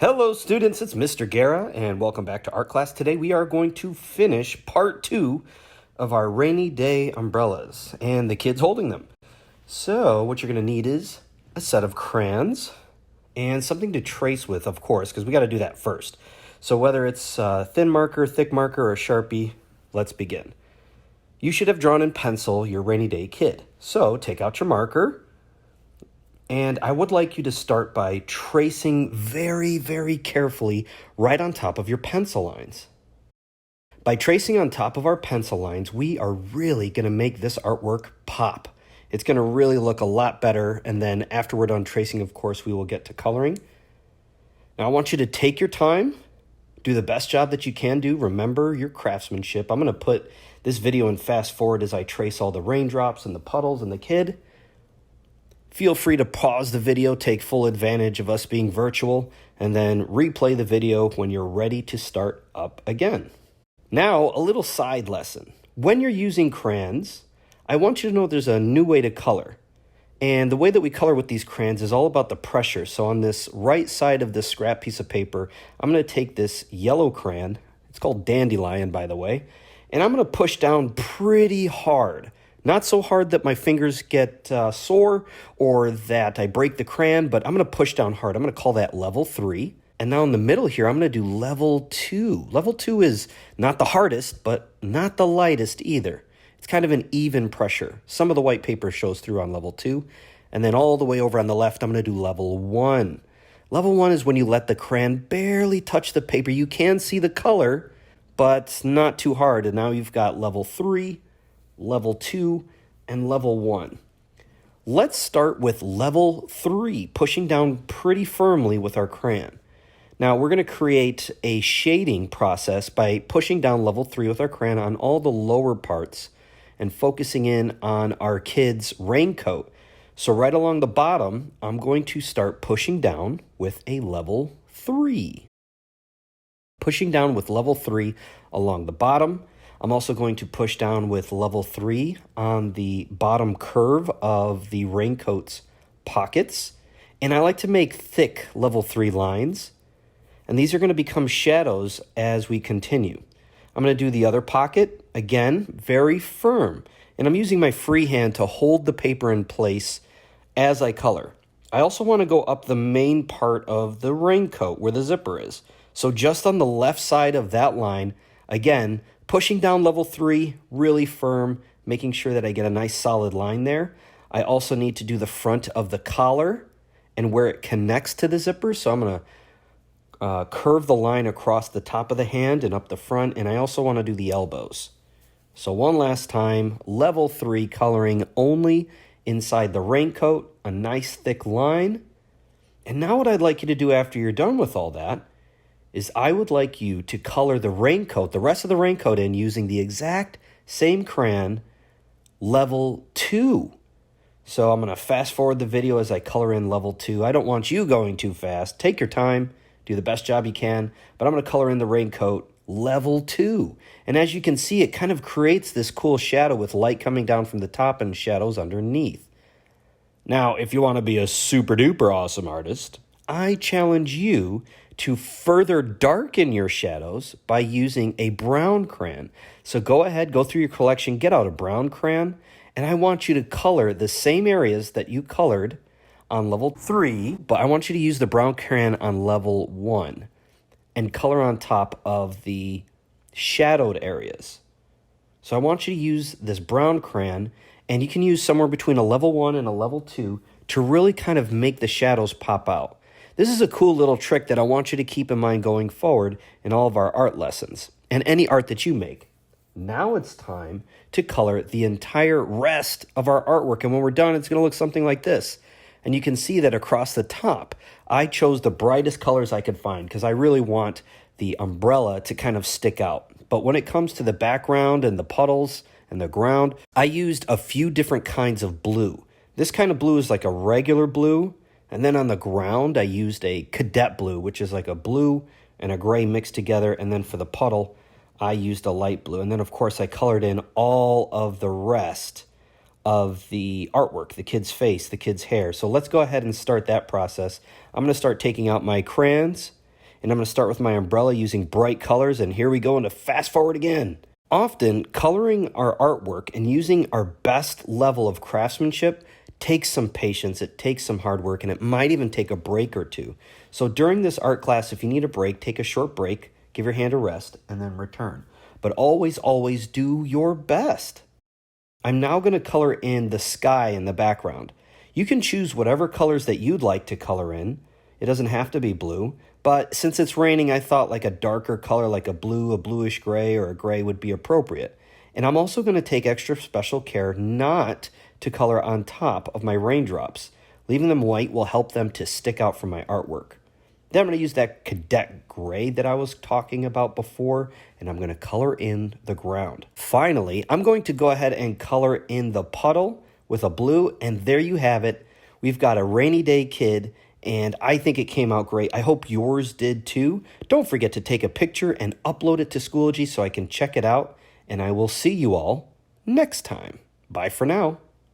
Hello students, it's Mr. Guerra and welcome back to art class. Today we are going to finish part 2 of our rainy day umbrellas and the kids holding them. So what you're going to need is a set of crayons and something to trace with, of course, because we got to do that first. So whether it's thin marker, thick marker, or Sharpie, let's begin. You should have drawn in pencil your rainy day kid. So take out your marker. And I would like you to start by tracing very, very carefully right on top of your pencil lines. By tracing on top of our pencil lines, we are really going to make this artwork pop. It's going to really look a lot better, and then after we're done tracing, of course, we will get to coloring. Now I want you to take your time, do the best job that you can do. Remember your craftsmanship. I'm going to put this video in fast forward as I trace all the raindrops and the puddles and the kid. Feel free to pause the video, take full advantage of us being virtual, and then replay the video when you're ready to start up again. Now, a little side lesson. When you're using crayons, I want you to know there's a new way to color. And the way that we color with these crayons is all about the pressure. So on this right side of this scrap piece of paper, I'm going to take this yellow crayon. It's called Dandelion, by the way. And I'm going to push down pretty hard. Not so hard that my fingers get sore or that I break the crayon, but I'm going to push down hard. I'm going to call that level 3. And now in the middle here, I'm going to do level 2. Level 2 is not the hardest, but not the lightest either. It's kind of an even pressure. Some of the white paper shows through on level 2. And then all the way over on the left, I'm going to do level 1. Level 1 is when you let the crayon barely touch the paper. You can see the color, but not too hard. And now you've got level 3. Level 2, and level 1. Let's start with level 3, pushing down pretty firmly with our crayon. Now we're going to create a shading process by pushing down level 3 with our crayon on all the lower parts and focusing in on our kid's raincoat. So right along the bottom, I'm going to start pushing down with a level 3. Pushing down with level 3 along the bottom. I'm also going to push down with level 3 on the bottom curve of the raincoat's pockets. And I like to make thick level 3 lines. And these are going to become shadows as we continue. I'm going to do the other pocket, again, very firm. And I'm using my free hand to hold the paper in place as I color. I also want to go up the main part of the raincoat where the zipper is. So just on the left side of that line, again, pushing down level 3, really firm, making sure that I get a nice solid line there. I also need to do the front of the collar and where it connects to the zipper. So I'm going to curve the line across the top of the hand and up the front. And I also want to do the elbows. So one last time, level 3 coloring only inside the raincoat, a nice thick line. And now what I'd like you to do after you're done with all that is I would like you to color the raincoat, the rest of the raincoat in using the exact same crayon, level 2. So I'm going to fast forward the video as I color in level 2. I don't want you going too fast. Take your time, do the best job you can, but I'm going to color in the raincoat level 2. And as you can see, it kind of creates this cool shadow with light coming down from the top and shadows underneath. Now, if you want to be a super duper awesome artist, I challenge you to further darken your shadows by using a brown crayon. So go ahead, go through your collection, get out a brown crayon, and I want you to color the same areas that you colored on level 3, but I want you to use the brown crayon on level 1 and color on top of the shadowed areas. So I want you to use this brown crayon, and you can use somewhere between a level 1 and a level 2 to really kind of make the shadows pop out. This is a cool little trick that I want you to keep in mind going forward in all of our art lessons and any art that you make. Now it's time to color the entire rest of our artwork. And when we're done, it's going to look something like this. And you can see that across the top, I chose the brightest colors I could find because I really want the umbrella to kind of stick out. But when it comes to the background and the puddles and the ground, I used a few different kinds of blue. This kind of blue is like a regular blue. And then on the ground, I used a cadet blue, which is like a blue and a gray mixed together. And then for the puddle, I used a light blue. And then, of course, I colored in all of the rest of the artwork, the kid's face, the kid's hair. So let's go ahead and start that process. I'm going to start taking out my crayons And I'm going to start with my umbrella using bright colors, and here we go into fast forward again. Often, coloring our artwork and using our best level of craftsmanship takes some patience, it takes some hard work, and it might even take a break or two. So during this art class, if you need a break, take a short break, give your hand a rest, and then return. But always, always do your best. I'm now going to color in the sky in the background. You can choose whatever colors that you'd like to color in. It doesn't have to be blue, but since it's raining, I thought like a darker color like a blue, a bluish gray, or a gray would be appropriate. And I'm also going to take extra special care not to color on top of my raindrops. Leaving them white will help them to stick out from my artwork. Then I'm going to use that cadet gray that I was talking about before, and I'm going to color in the ground. Finally, I'm going to go ahead and color in the puddle with a blue, and there you have it. We've got a rainy day kid, and I think it came out great. I hope yours did too. Don't forget to take a picture and upload it to Schoology so I can check it out, and I will see you all next time. Bye for now.